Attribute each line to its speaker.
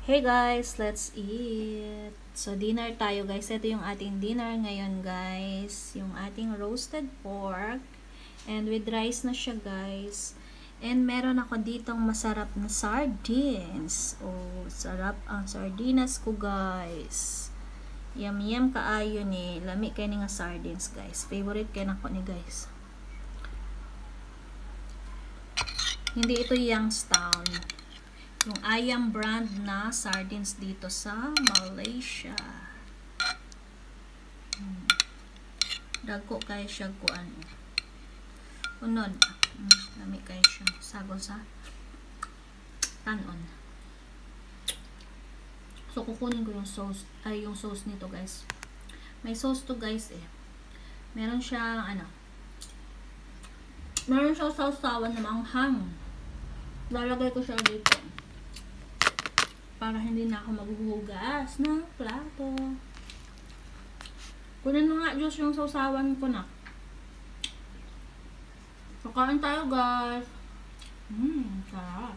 Speaker 1: Hey guys, let's eat. So dinner tayo guys. Ito yung ating dinner ngayon guys. Yung ating roasted pork. And with rice na siya guys. And meron ako ditong masarap na sardines. Oh, sarap ang sardinas ko guys. Yum yum kaayo ni. Lami kayo ni nga sardines guys. Favorite kayo na ko ni guys. Hindi ito Youngstown. Yung Ayam brand na sardines dito sa Malaysia. Dagko kayo siya kuan. Unod. Lami kayo siya. Sagol sa tanon. So, kukunin ko yung sauce. Ay, yung sauce nito guys. May sauce to guys eh. Meron siyang meron siyang sausawan na manghang. Lalagay ko siya dito. Para hindi na ako maghuhugas ng plato. Kunin mo nga, Diyos, yung sausawan ko na. So, kain tayo, guys. Sarap.